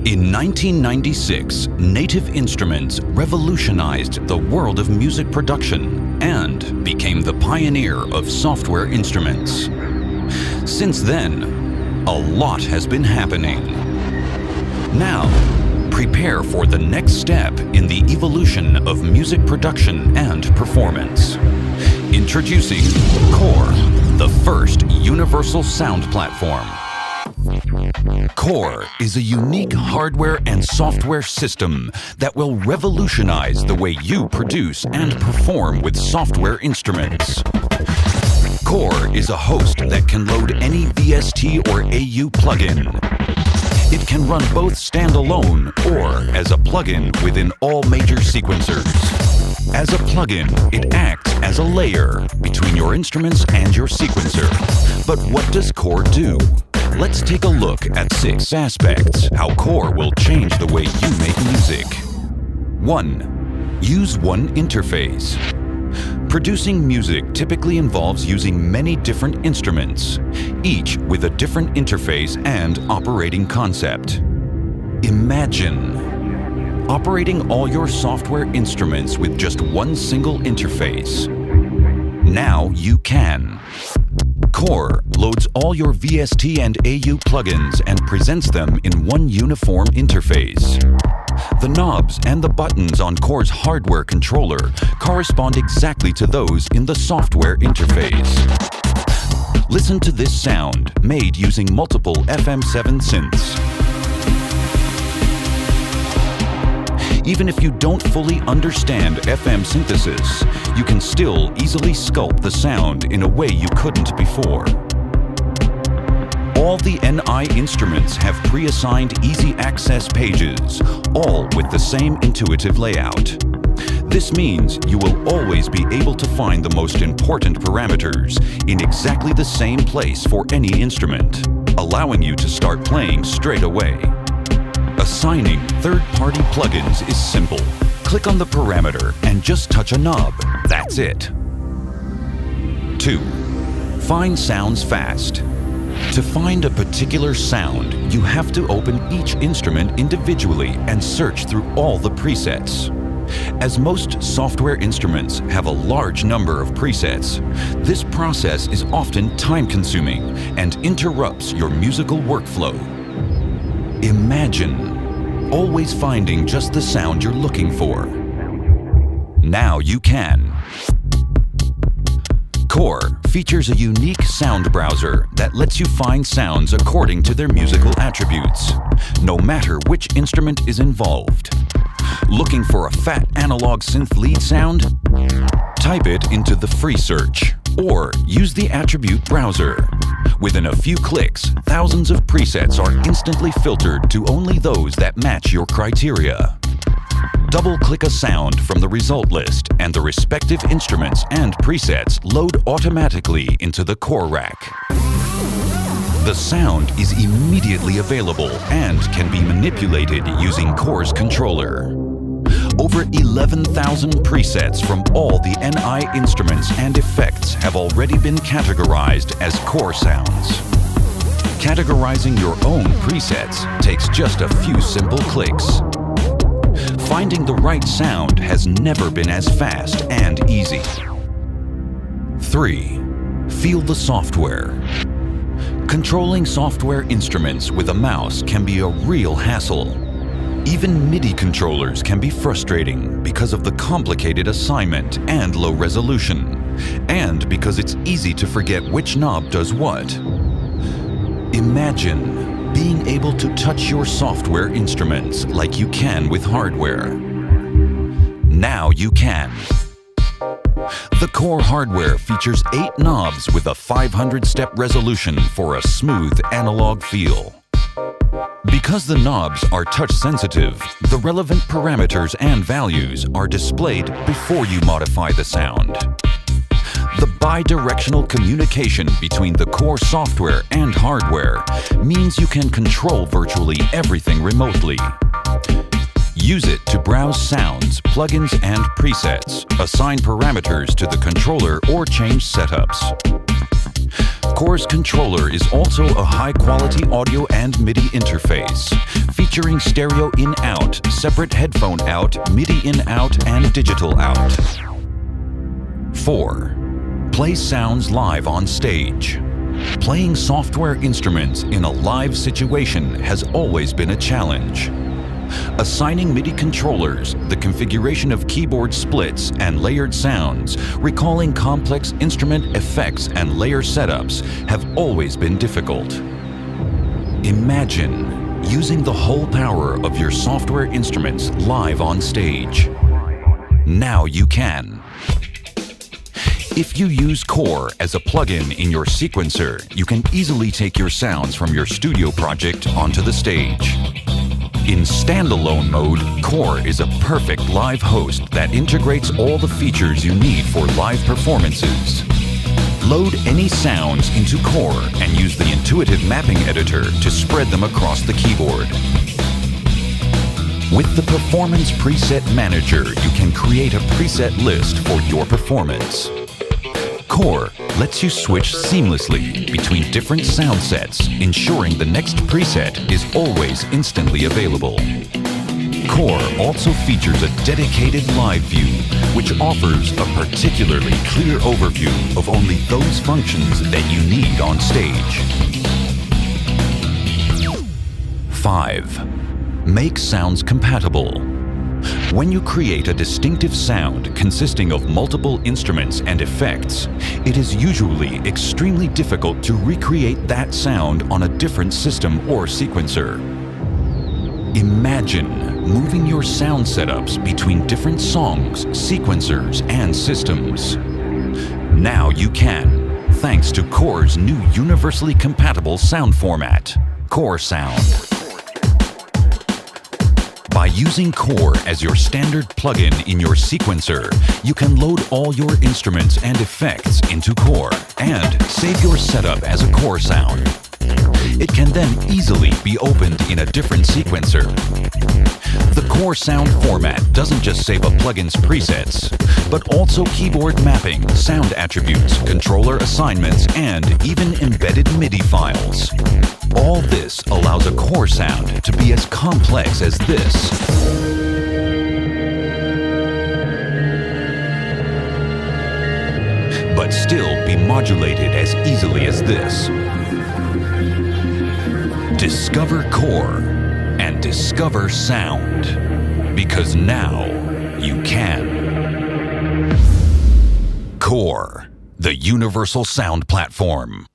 In 1996, Native Instruments revolutionized the world of music production and became the pioneer of software instruments. Since then, a lot has been happening. Now, prepare for the next step in the evolution of music production and performance. Introducing Core, the first universal sound platform. Core is a unique hardware and software system that will revolutionize the way you produce and perform with software instruments. Core is a host that can load any VST or AU plugin. It can run both standalone or as a plugin within all major sequencers. As a plugin, it acts as a layer between your instruments and your sequencer. But what does Core do? Let's take a look at 6 aspects how Core will change the way you make music. 1. Use one interface. Producing music typically involves using many different instruments, each with a different interface and operating concept. Imagine operating all your software instruments with just one single interface. Now you can. Core loads all your VST and AU plugins and presents them in one uniform interface. The knobs and the buttons on Core's hardware controller correspond exactly to those in the software interface. Listen to this sound made using multiple FM7 synths. Even if you don't fully understand FM synthesis, you can still easily sculpt the sound in a way you couldn't before. All the NI instruments have pre-assigned easy access pages, all with the same intuitive layout. This means you will always be able to find the most important parameters in exactly the same place for any instrument, allowing you to start playing straight away. Assigning third-party plugins is simple. Click on the parameter and just touch a knob. That's it. 2. Find sounds fast. To find a particular sound, you have to open each instrument individually and search through all the presets. As most software instruments have a large number of presets, this process is often time-consuming and interrupts your musical workflow. Imagine always finding just the sound you're looking for. Now you can. Core features a unique sound browser that lets you find sounds according to their musical attributes, no matter which instrument is involved. Looking for a fat analog synth lead sound? Type it into the free search, or use the attribute browser. Within a few clicks, thousands of presets are instantly filtered to only those that match your criteria. Double-click a sound from the result list and the respective instruments and presets load automatically into the Core rack. The sound is immediately available and can be manipulated using Core's controller. Over 11,000 presets from all the NI instruments and effects have already been categorized as Core sounds. Categorizing your own presets takes just a few simple clicks. Finding the right sound has never been as fast and easy. 3. Feel the software. Controlling software instruments with a mouse can be a real hassle. Even MIDI controllers can be frustrating because of the complicated assignment and low resolution, and because it's easy to forget which knob does what. Imagine being able to touch your software instruments like you can with hardware. Now you can. The Core hardware features 8 knobs with a 500-step resolution for a smooth analog feel. Because the knobs are touch-sensitive, the relevant parameters and values are displayed before you modify the sound. The bi-directional communication between the Core software and hardware means you can control virtually everything remotely. Use it to browse sounds, plugins, and presets, assign parameters to the controller, or change setups. Core's controller is also a high-quality audio and MIDI interface, featuring stereo in-out, separate headphone out, MIDI in-out, and digital out. 4. Play sounds live on stage. Playing software instruments in a live situation has always been a challenge. Assigning MIDI controllers, the configuration of keyboard splits and layered sounds, recalling complex instrument effects and layer setups have always been difficult. Imagine using the whole power of your software instruments live on stage. Now you can. If you use Core as a plugin in your sequencer, you can easily take your sounds from your studio project onto the stage. In standalone mode, Core is a perfect live host that integrates all the features you need for live performances. Load any sounds into Core and use the intuitive mapping editor to spread them across the keyboard. With the Performance Preset Manager, you can create a preset list for your performance. Core lets you switch seamlessly between different sound sets, ensuring the next preset is always instantly available. Core also features a dedicated live view, which offers a particularly clear overview of only those functions that you need on stage. 5. Make sounds compatible. When you create a distinctive sound consisting of multiple instruments and effects, it is usually extremely difficult to recreate that sound on a different system or sequencer. Imagine moving your sound setups between different songs, sequencers, and systems. Now you can, thanks to Core's new universally compatible sound format, Core Sound. By using Core as your standard plugin in your sequencer, you can load all your instruments and effects into Core and save your setup as a Core sound. It can then easily be opened in a different sequencer. The Core sound format doesn't just save a plugin's presets, but also keyboard mapping, sound attributes, controller assignments, and even embedded MIDI files. All this allows a Core sound to be as complex as this. But still be modulated as easily as this. Discover Core and discover sound, because now you can. Core, the universal sound platform.